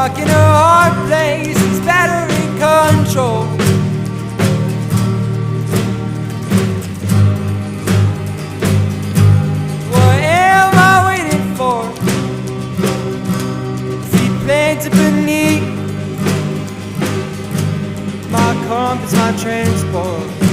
stuck in a hard place, it's battery control. What am I waiting for? Feet planted beneath my compass, my transport.